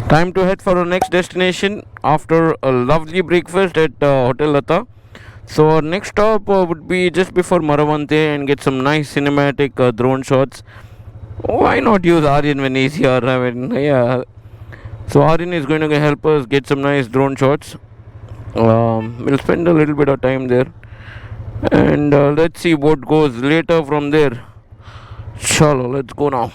Time to head for our next destination after a lovely breakfast at Hotel Lata. So our next stop would be just before Maravanthe and get some nice cinematic drone shots. Why not use Aryan when he's here? I mean, yeah. So Aryan is going to help us get some nice drone shots. We'll spend a little bit of time there, and let's see what goes later from there. Chalo, let's go now.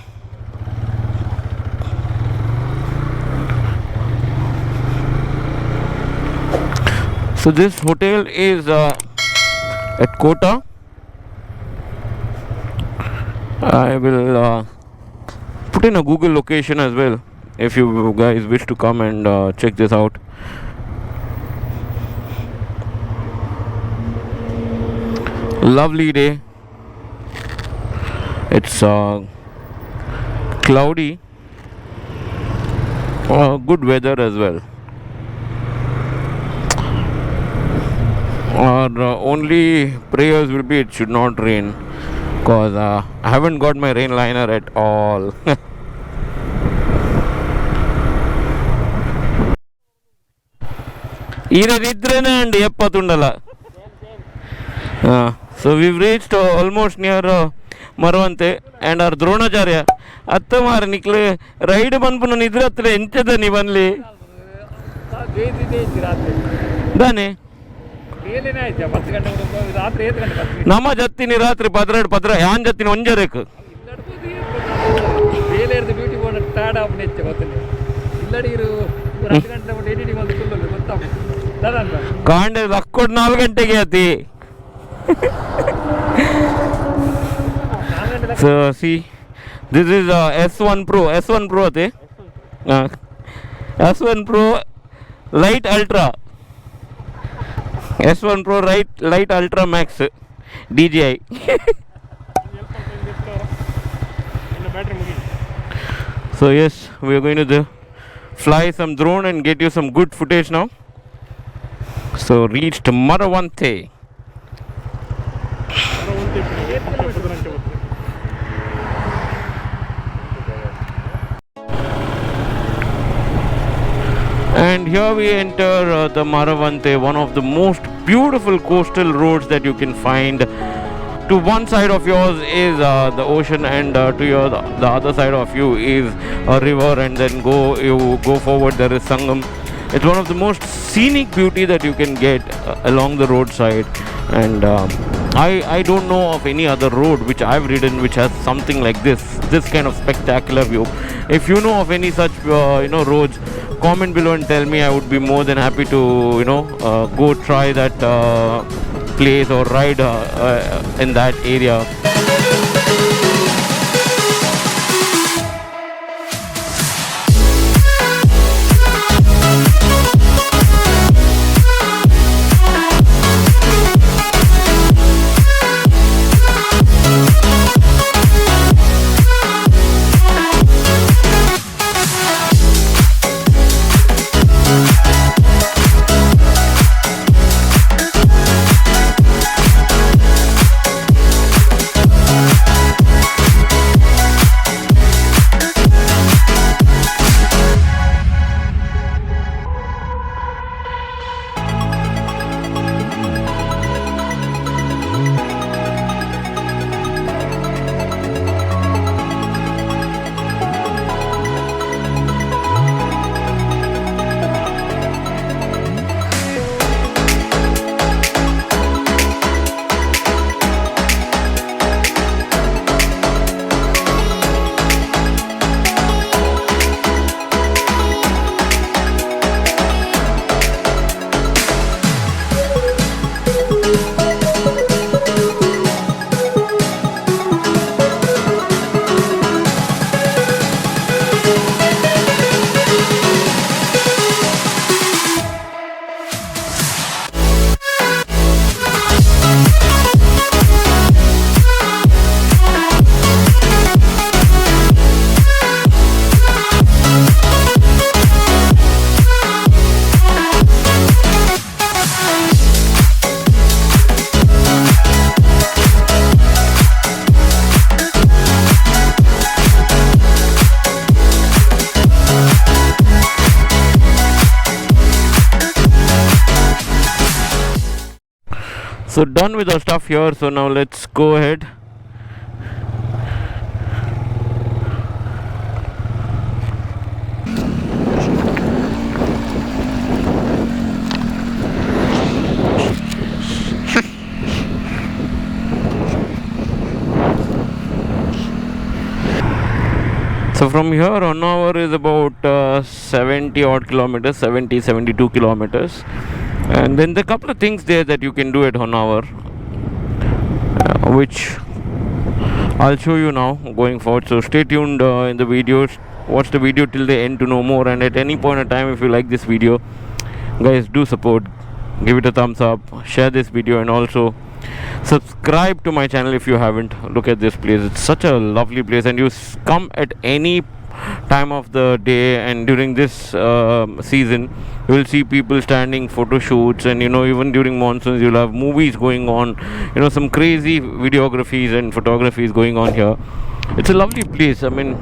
So this hotel is at Kota. I will put in a Google location as well if you guys wish to come and check this out. Lovely day. It's cloudy. Good weather as well. Our only prayers will be it should not rain, because I haven't got my rain liner at all. So we've reached almost near Maravanthe and our Dronacharya. Attamar nikle ride banpunu nidratle enchada nivanli. Dane ನಮ್ಮ ಜತ್ತಿನಿ ರಾತ್ರಿ ಪದ್ರ ಯಾನ್ ಜತ್ತಿನಿ ಒಂಜರೇಕ್ ಕಾಂಡೆ ಲಕ್ಕೋಡ್ 4 ಗಂಟೆಗೆ ಅತಿ. So see, this is S1 Pro ate S1 Pro Lite Ultra, S1 Pro Lite Ultra Max DJI. So yes, we are going to fly some drone and get you some good footage now. So reached Maravanthe. And here we enter the Maravanthe, one of the most beautiful coastal roads that you can find. To one side of yours is the ocean, and to the other side of you is a river, and then you go forward, there is Sangam. It's one of the most scenic beauty that you can get along the roadside, and I don't know of any other road which I've ridden which has something like this kind of spectacular view. If you know of any such roads, comment below and tell me. I would be more than happy to go try that place or ride in that area. So done with our stuff here, so now let's go ahead. So from here Honavar is about 70 odd kilometers, 72 kilometers. And then there are a couple of things there that you can do at Honavar, which I'll show you now going forward. So stay tuned in the videos. Watch the video till the end to know more. And at any point in time, if you like this video, guys, do support. Give it a thumbs up. Share this video and also subscribe to my channel if you haven't. Look at this place. It's such a lovely place, and you come at any time of the day, and during this season you will see people standing photo shoots, and even during monsoons you'll have movies going on, some crazy videographies and photographies going on here. It's a lovely place. I mean,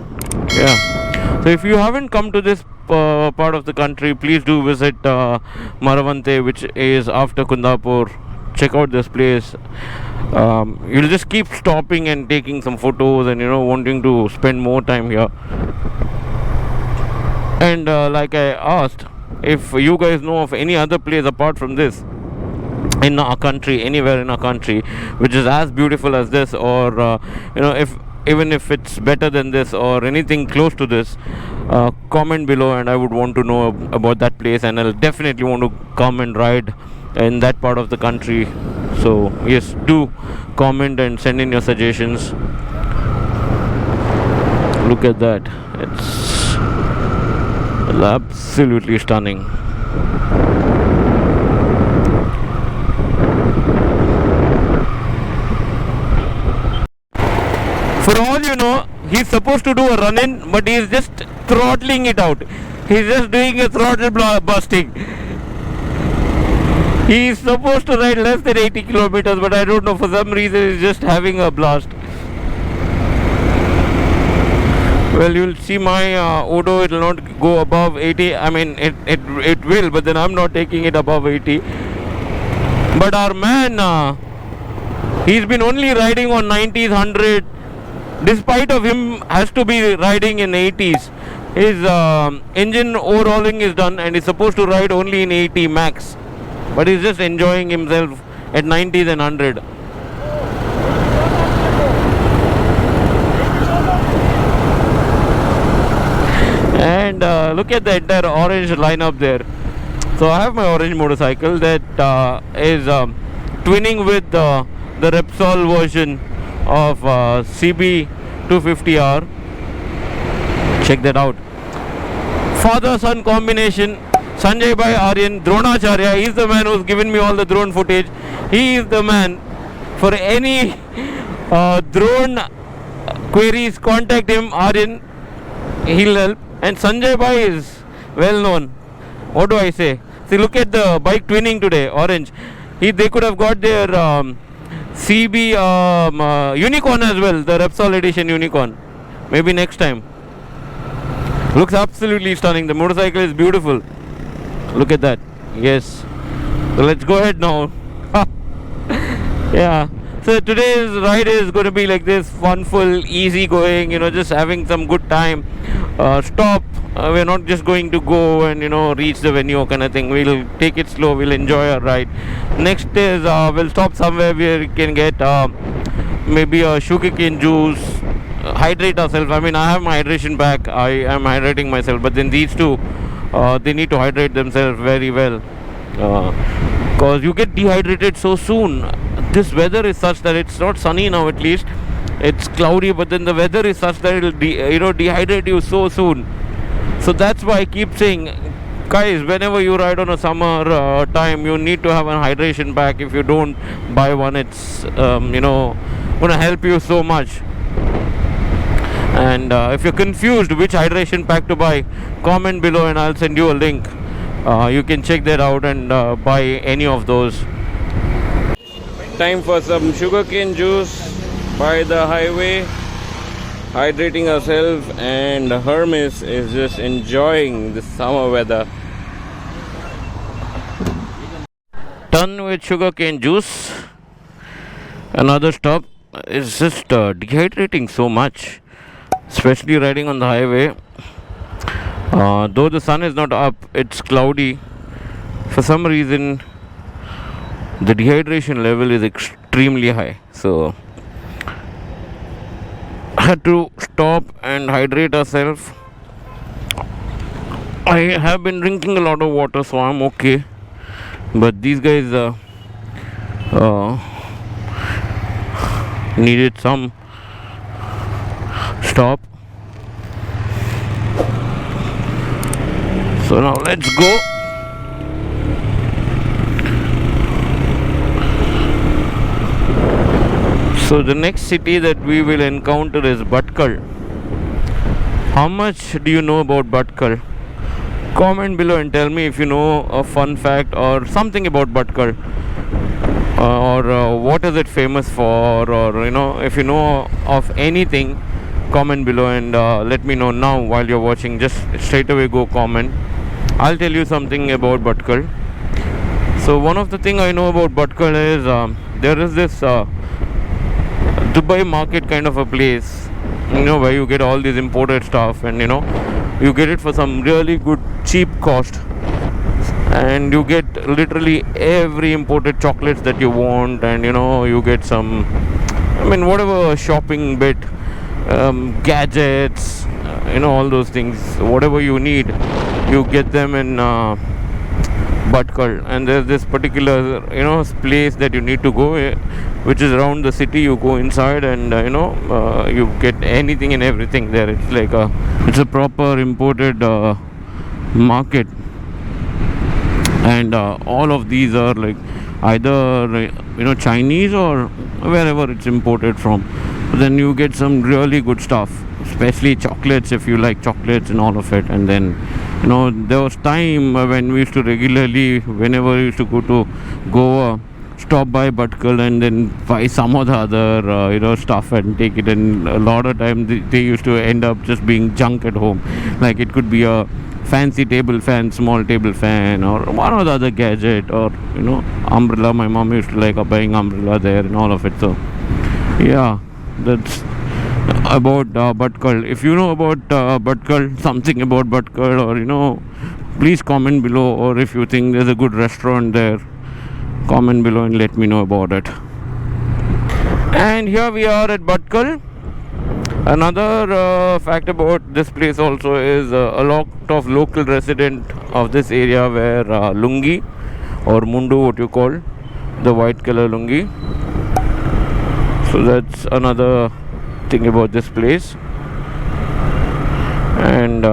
yeah. So if you haven't come to this part of the country, please do visit Maravanthe, which is after Kundapur. Check out this place. You'll just keep stopping and taking some photos and wanting to spend more time here. And like I asked, if you guys know of any other place apart from this in our country, anywhere in our country, which is as beautiful as this, or if it's better than this or anything close to this, comment below, and I would want to know about that place, and I'll definitely want to come and ride in that part of the country. So yes, do comment and send in your suggestions. Look at that. It's absolutely stunning. For all you know, he's supposed to do a run-in, but he's just throttling it out. He's just doing a throttle busting. He's supposed to ride less than 80 kilometers, but I don't know, for some reason he's just having a blast. Well, you'll see my Odo, it will not go above 80. I mean, it will, but then I'm not taking it above 80. But our man, he's been only riding on 90s, 100. Despite of him has to be riding in 80s. His engine overhauling is done, and he's supposed to ride only in 80 max. But he's just enjoying himself at 90s and 100. And look at the entire orange lineup there. So I have my orange motorcycle that is twinning with the Repsol version of CB 250R. Check that out. Father-son combination. Sanjay Bhai Aryan, Dronacharya, he's the man who's given me all the drone footage. He is the man. For any drone queries, contact him, Aryan. He'll help. And Sanjay Bhai is well known. What do I say? See, look at the bike twinning today, orange. They could have got their CB Unicorn as well, the Repsol edition Unicorn. Maybe next time. Looks absolutely stunning. The motorcycle is beautiful. Look at that. Yes. So let's go ahead now. Yeah. So today's ride is going to be like this, funful, easy going, just having some good time. Stop. We're not just going to go and reach the venue kind of thing. We'll take it slow. We'll enjoy our ride. Next is we'll stop somewhere where we can get maybe a sugarcane juice, hydrate ourselves. I mean, I have my hydration pack. I am hydrating myself, but then these two, they need to hydrate themselves very well, because you get dehydrated so soon. This weather is such that it's not sunny now, at least it's cloudy, but then the weather is such that it'll dehydrate you so soon. So that's why I keep saying, guys, whenever you ride on a summer time, you need to have a hydration pack. If you don't buy one, it's gonna help you so much. And if you're confused which hydration pack to buy, comment below and I'll send you a link. You can check that out and buy any of those. Time for some sugarcane juice by the highway, hydrating ourselves, and Hermes is just enjoying the summer weather. Done with sugarcane juice. Another stop is just dehydrating so much, especially riding on the highway. Though the sun is not up, it's cloudy. For some reason, the dehydration level is extremely high. So, had to stop and hydrate ourselves. I have been drinking a lot of water, so I'm okay. But these guys needed some stop. So now let's go. So the next city that we will encounter is Bhatkal. How much do you know about Bhatkal? Comment below and tell me if you know a fun fact or something about Bhatkal, or what is it famous for, or if you know of anything, comment below and let me know now while you're watching. Just straight away go comment. I'll tell you something about Bhatkal. So one of the thing I know about Bhatkal is there is this Dubai market kind of a place, where you get all these imported stuff, and you get it for some really good cheap cost, and you get literally every imported chocolates that you want, and you get some, whatever shopping bit, gadgets, all those things, whatever you need, you get them in Bhatkal. And there's this particular place that you need to go, which is around the city. You go inside and you get anything and everything there. It's like it's a proper imported market, and all of these are like either Chinese or wherever it's imported from. But then you get some really good stuff, especially chocolates, if you like chocolates and all of it. And then there was time when we used to regularly, whenever we used to go to Goa, stop by Bhatkal and then buy some of the other stuff and take it. And a lot of time they used to end up just being junk at home. Like it could be a fancy table fan, small table fan, or one or the other gadget, or umbrella. My mom used to like buying umbrella there and all of it. So yeah, that's about Bhatkal. If you know about Bhatkal, something about Bhatkal, or please comment below. Or if you think there's a good restaurant there, comment below and let me know about it. And here we are at Bhatkal. Another fact about this place also is a lot of local resident of this area wear lungi or mundu, what you call the white color lungi. So that's another thing about this place. And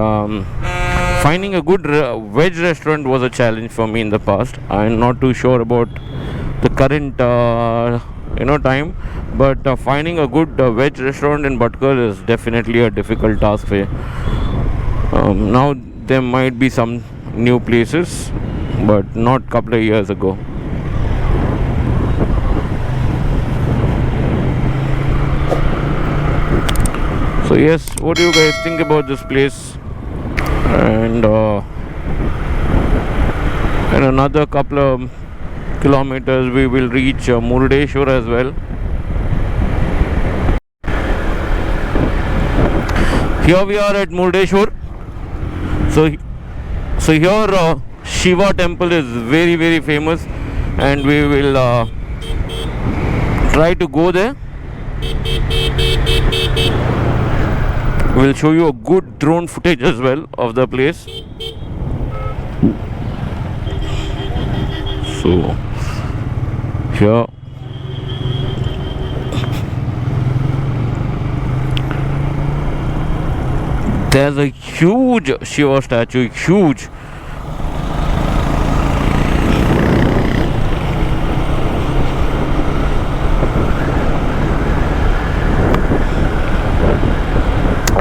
finding a good veg restaurant was a challenge for me in the past. I'm not too sure about the current time, but finding a good veg restaurant in Bhatkal is definitely a difficult task for you. Now there might be some new places, but not a couple of years ago. So yes, what do you guys think about this place? And in another couple of kilometers we will reach Murudeshwar as well. Here we are at Murudeshwar. So here Shiva temple is very, very famous, and we will try to go there. We'll show you a good drone footage as well of the place. So here there's a huge Shiva statue, huge.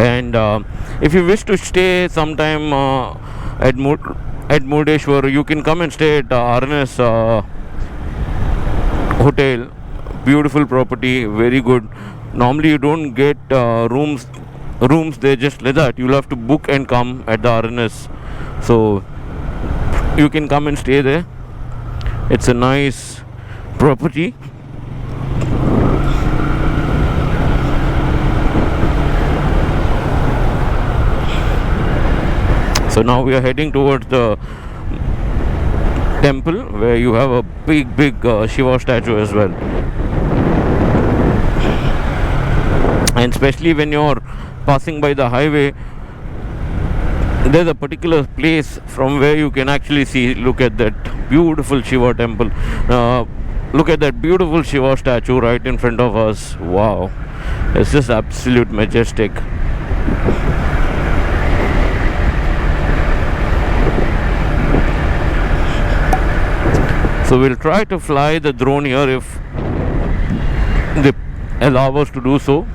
And if you wish to stay sometime at Murudeshwar, you can come and stay at RNS Hotel. Beautiful property, very good. Normally you don't get rooms there just like that. You'll have to book and come at the RNS. So you can come and stay there. It's a nice property. So now we are heading towards the temple where you have a big Shiva statue as well. And especially when you're passing by the highway, there's a particular place from where you can actually see, look at that beautiful Shiva temple, look at that beautiful Shiva statue right in front of us. Wow, it's just absolute majestic. So we'll try to fly the drone here if they allow us to do so.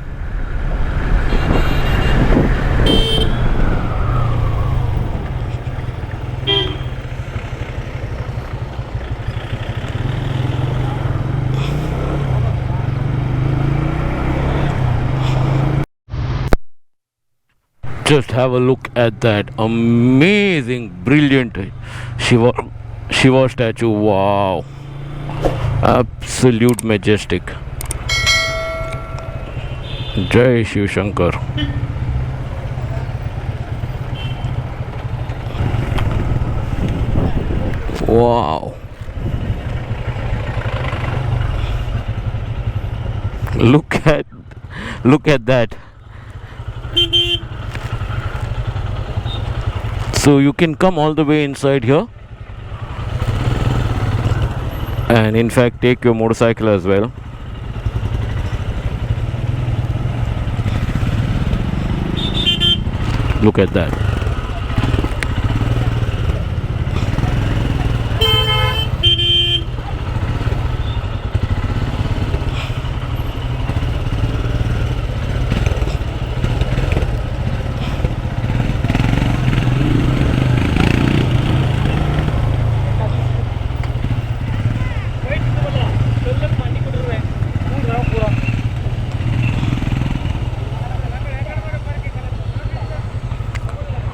Just have a look at that amazing, brilliant Shiva statue. Wow, absolute majestic. Jai Shiv Shankar. Wow, look at that. So you can come all the way inside here, and in fact take your motorcycle as well. Look at that.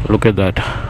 Look at that.